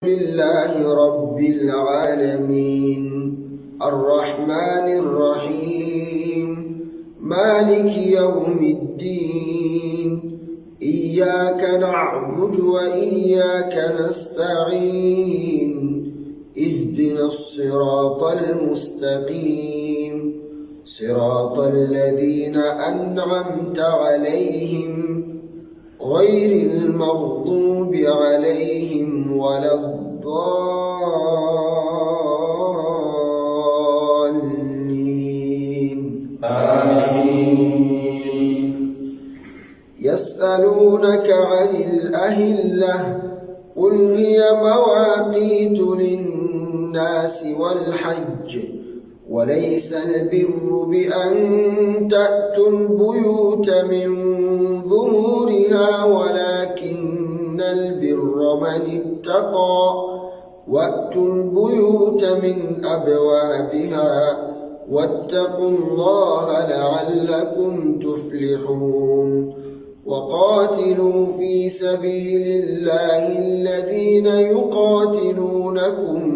لله رب العالمين الرحمن الرحيم مالك يوم الدين إياك نعبد وإياك نستعين اهدنا الصراط المستقيم صراط الذين أنعمت عليهم غير المغضوب عليهم ولا الضالين آمين. يسألونك عن الأهلة قل هي مواقيت للناس والحج وليس البر بأن تأتوا البيوت من ظهورها ولكن البر من اتقى وأتوا البيوت من أبوابها واتقوا الله لعلكم تفلحون وقاتلوا في سبيل الله الذين يقاتلونكم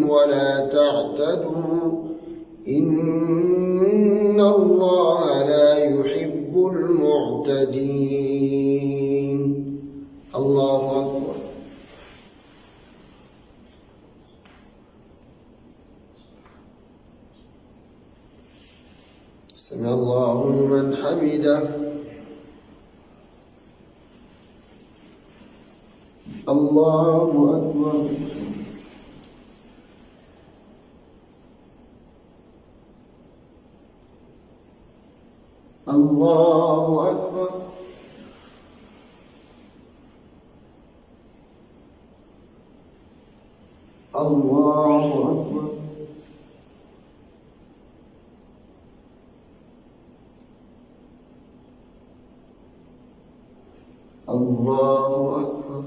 ولا تعتدوا إن الله لا يحب المعتدين. الله أكبر. سمع الله لمن حمده. الله أكبر. الله أكبر. الله أكبر. الله أكبر.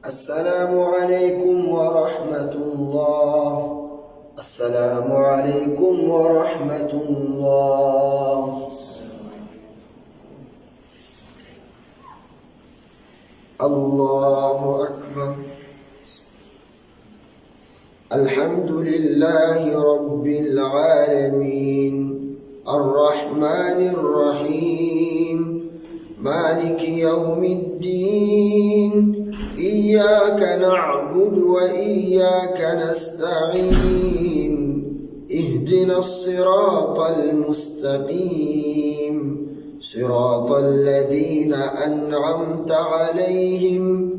السلام عليكم ورحمة الله. السلام عليكم ورحمة الله. الله أكبر. الحمد لله رب العالمين الرحمن الرحيم مالك يوم الدين إياك نعبد وإياك نستعين اهدنا الصراط المستقيم صراط الذين أنعمت عليهم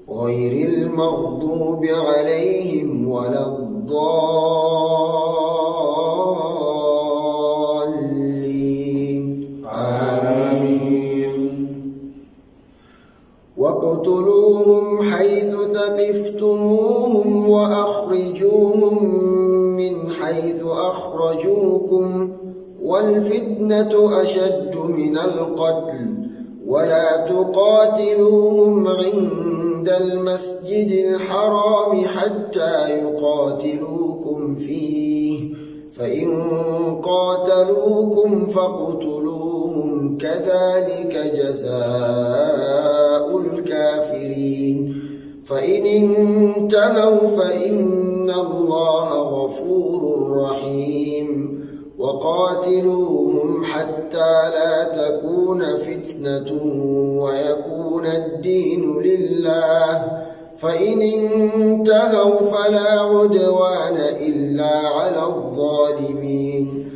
غير المغضوب عليهم ولا الضالين آمين. واقتلوهم حيث ثقفتموهم وأخرجوهم من حيث أخرجوكم والفتنة أشد من القتل ولا تقاتلوهم عند المسجد الحرام حتى يقاتلوكم فيه فإن قاتلوكم فاقتلوهم كذلك جزاء الكافرين فإن انتهوا فإن الله غفور رحيم وقاتلوهم حتى لا تكون فتنة ويكون الدين لله فإن انتهوا فلا عدوان إلا على الظالمين.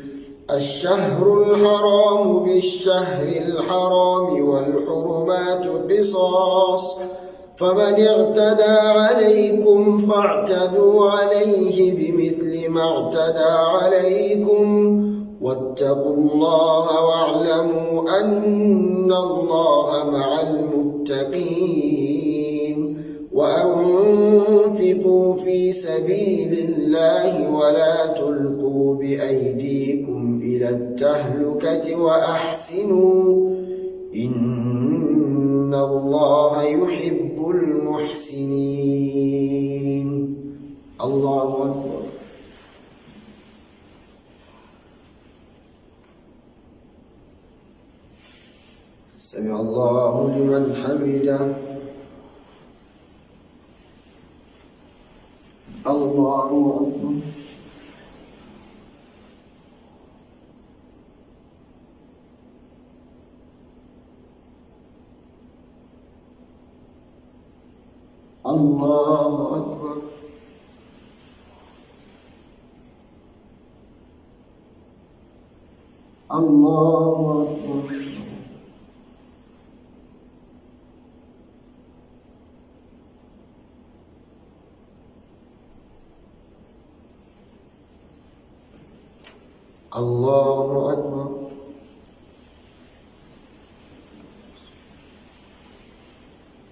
الشهر الحرام بالشهر الحرام والحرمات قصاص فمن اعتدى عليكم فاعتدوا عليه بمثل ما اعتدى عليكم واتقوا الله واعلموا أن الله مع المتقين وأنفقوا في سبيل الله ولا تلقوا بأيديكم إلى التهلكة وأحسنوا إن الله يحب المحسنين. المحسنين. الله أكبر. سمع الله لمن حمده. الله أكبر. الله أكبر. الله أكبر. الله أكبر.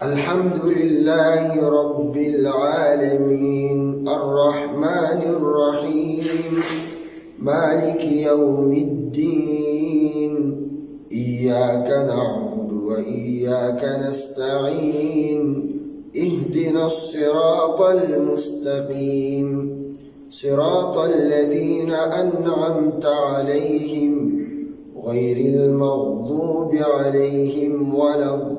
الحمد لله رب العالمين الرحمن الرحيم مالك يوم الدين إياك نعبد وإياك نستعين اهدنا الصراط المستقيم صراط الذين أنعمت عليهم غير المغضوب عليهم ولا الضالين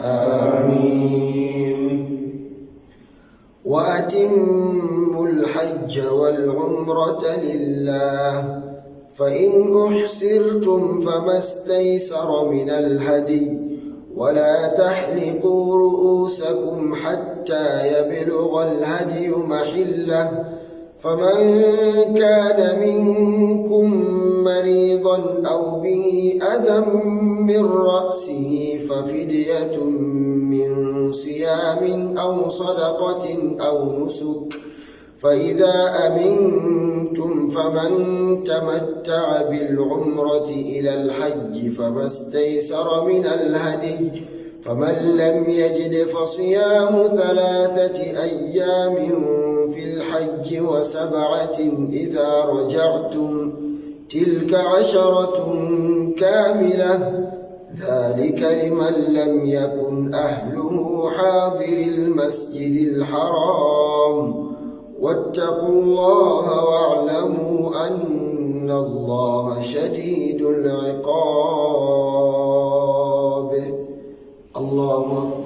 آمين. وأتموا الحج والعمرة لله فإن أحصرتم فما استيسر من الهدي ولا تحلقوا رؤوسكم حتى يبلغ الهدي محله فمن كان منكم مريضا أو به أذى من رأسه ففدية من صيام أو صدقة أو نسك فإذا أمنتم فمن تمتع بالعمرة إلى الحج فما استيسر من الهدي فمن لم يجد فصيام 3 أيام في الحج و7 إذا رجعتم تلك 10 كاملة ذلك لمن لم يكن أهله حاضر المسجد الحرام واتقوا الله واعلموا أن الله شديد العقاب. الله أكبر.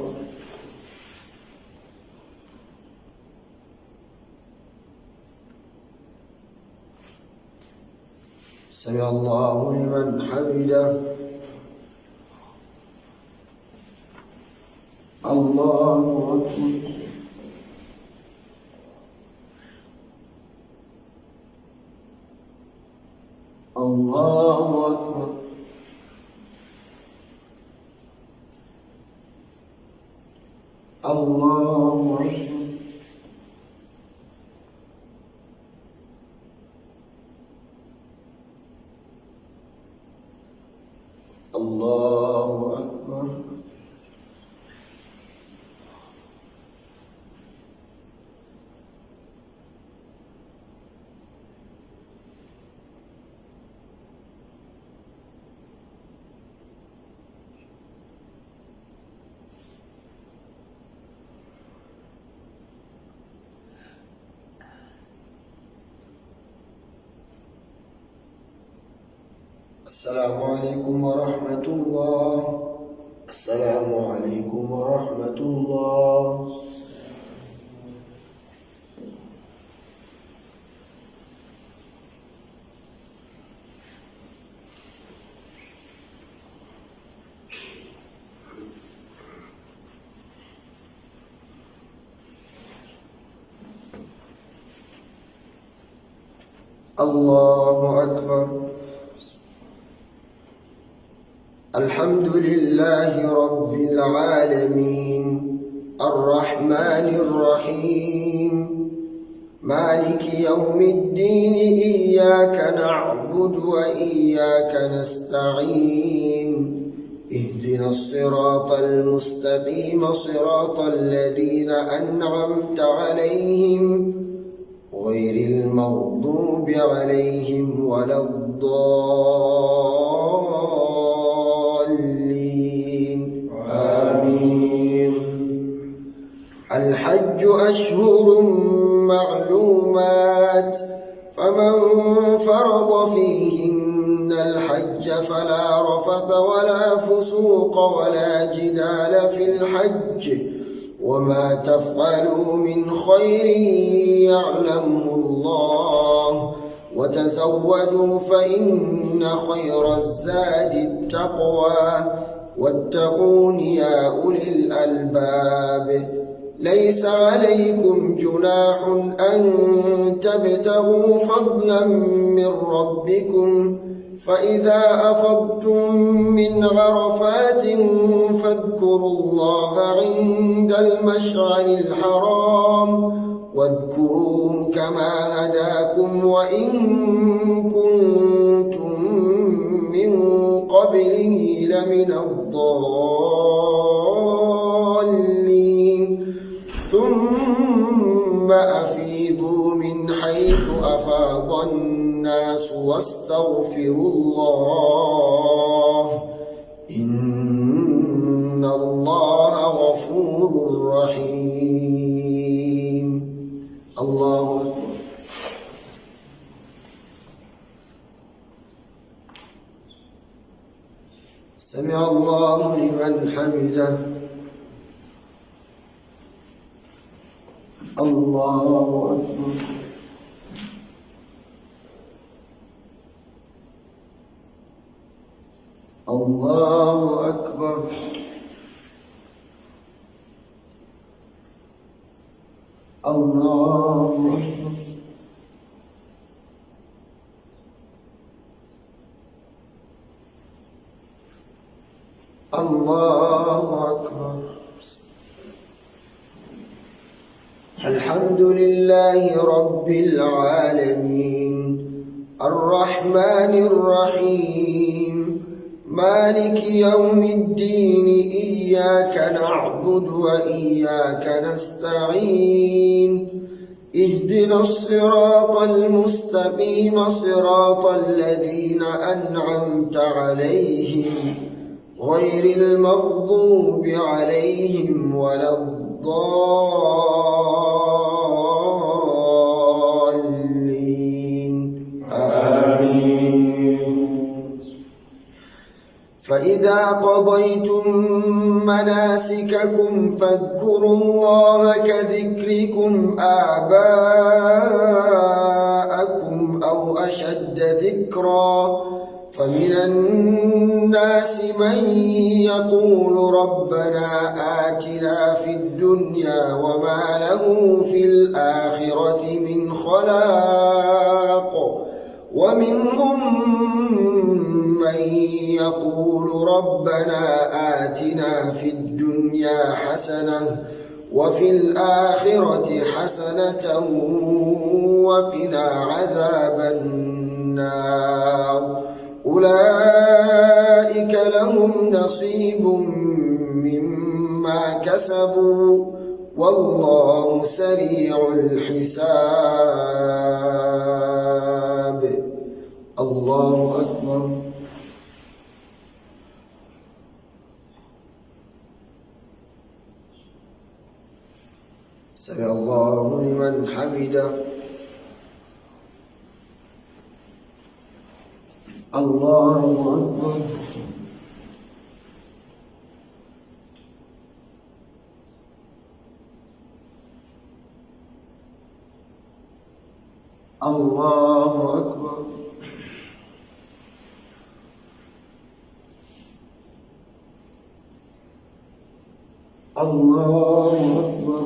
سمع الله لمن حمده. الله أكبر. الله أكبر. الله أكبر. الله أكبر. السلام عليكم ورحمة الله. السلام عليكم ورحمة الله. الله أكبر. الحمد لله رب العالمين الرحمن الرحيم مالك يوم الدين إياك نعبد وإياك نستعين اهدنا الصراط المستقيم صراط الذين أنعمت عليهم غير المغضوب عليهم ولا الضالين رفث ولا فسوق ولا جدال في الحج وما تفعلوا من خير يعلمه الله وتزودوا فإن خير الزاد التقوى واتقون يا أولي الألباب ليس عليكم جناح أن تبتغوا فضلا من ربكم فإذا أفضتم من عرفات فاذكروا الله عند المشعر الحرام واذكروه كما هداكم وإن كنتم من قبله لمن الضالين ثم أفيضوا من حيث أفاض الناس واستغفروا الله إن الله غفور رحيم. الله أكبر. سمع الله لمن حمده. الله أكبر. الله أكبر. الله أكبر. الله أكبر. الحمد لله رب العالمين الرحمن الرحيم مالك يوم الدين إياك نعبد وإياك نستعين اهدنا الصراط المستقيم صراط الذين أنعمت عليهم غير المغضوب عليهم ولا الضالين آمين. فإذا قضيتم مناسككم فاذكروا الله كذكركم آباءكم أو أشد ذكرا فمن الناس من يقول ربنا آتنا في الدنيا وما له في الآخرة من خلاق ومنهم من يقول ربنا آتنا في الدنيا حسنة وفي الآخرة حسنة وقنا عذاب النار أولئك لهم نصيب مما كسبوا والله سريع الحساب. الله أكبر. سمع الله لمن حمده. الله أكبر. الله أكبر. الله أكبر.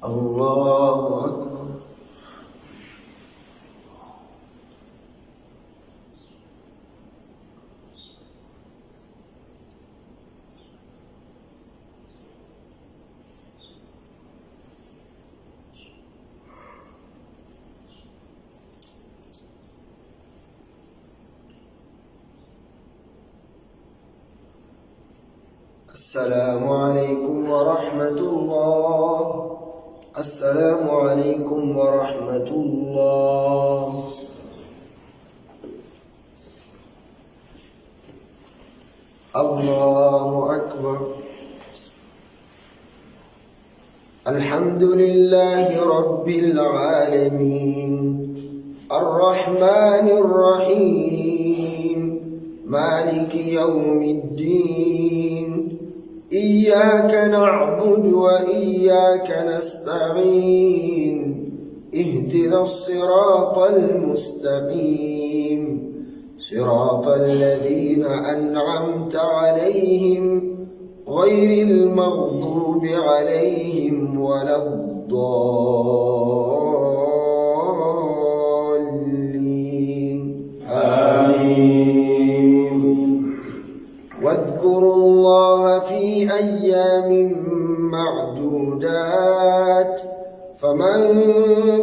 الله أكبر. السلام عليكم ورحمة الله. السلام عليكم ورحمة الله. الله أكبر. الحمد لله رب العالمين الرحمن الرحيم مالك يوم الدين إياك نعبد وإياك نستعين اهدنا الصراط المستقيم صراط الذين أنعمت عليهم غير المغضوب عليهم ولا الضالين آمين. واذكروا الله في أيام معدودات فمن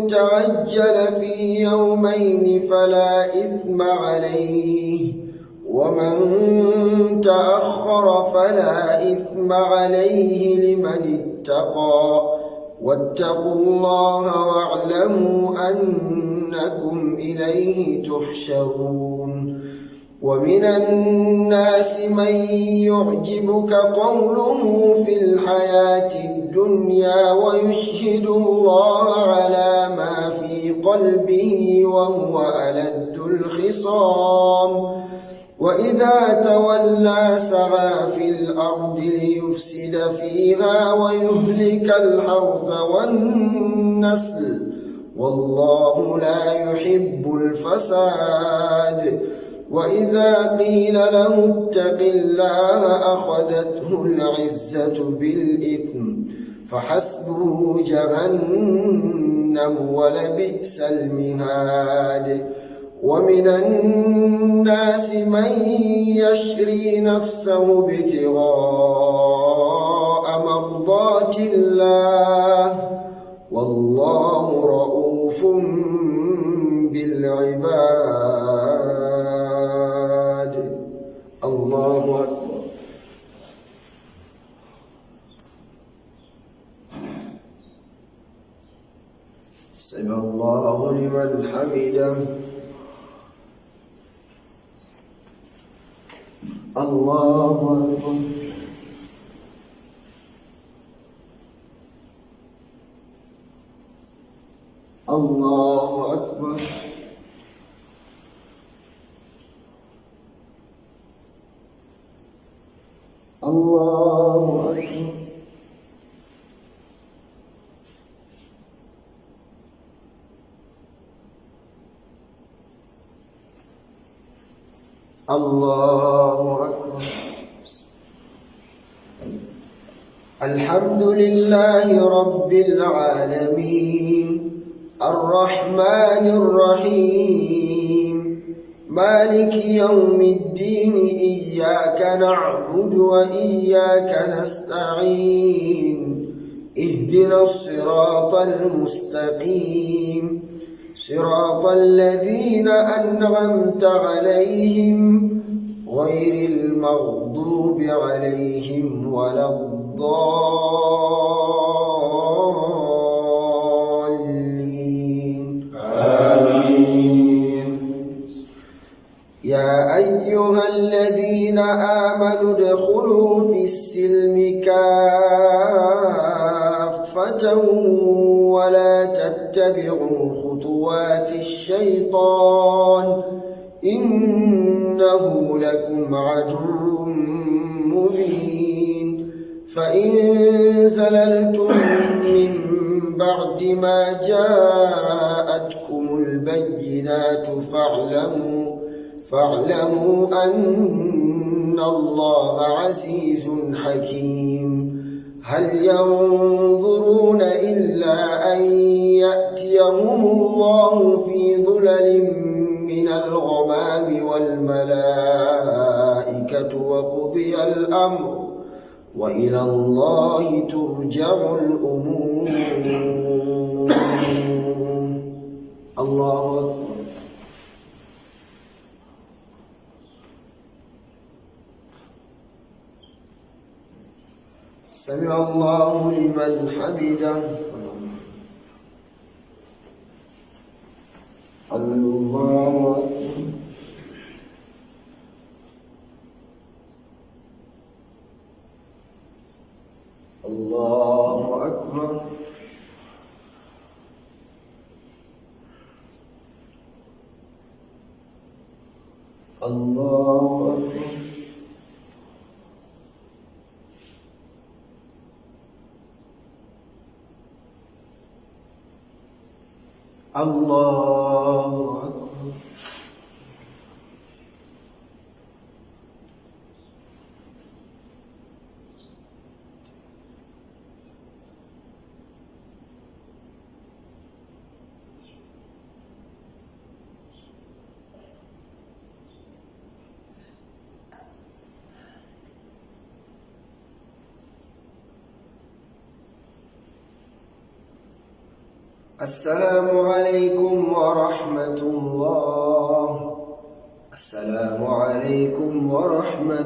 تعجل في يومين فلا إثم عليه ومن تأخر فلا إثم عليه لمن اتقى واتقوا الله واعلموا أنكم إليه تحشرون. ومن الناس من يعجبك قوله في الحياة الدنيا ويشهد الله على ما في قلبه وهو ألد الخصام وإذا تولى سعى في الأرض ليفسد فيها ويهلك الحرث والنسل والله لا يحب الفساد. وإذا قيل له اتق الله أخذته العزة بالإثم فحسبه جهنم ولبئس المهاد. ومن الناس من يشري نفسه ابتغاء مرضات الله والله رؤوف بالعباد. الله أكبر. سمع الله لمن حمده. الله أكبر. الله أكبر. الله أكبر. الله أكبر. الحمد لله رب العالمين الرحمن الرحيم مالك يوم الدين إياك نعبد وإياك نستعين اهدنا الصراط المستقيم صراط الذين أنعمت عليهم غير المغضوب عليهم ولا الضالين آمين. يا أيها الذين آمنوا ادخلوا في السلم كافة ولا تتبعوا خطوات الشيطان إنه لكم عدو مبين. فإن زللتم من بعد ما جاءتكم البينات فاعلموا أن الله عزيز حكيم. هل ينظرون إلا أن يأتيهم الله في ظلل من الغمام والملائكة وقضي الأمر وإلى الله ترجع الأمور. الله أكبر. سمع الله لمن حمده. الله أكبر. الله أكبر. الله أكبر. الله أكبر. السلام عليكم ورحمة الله. السلام عليكم ورحمة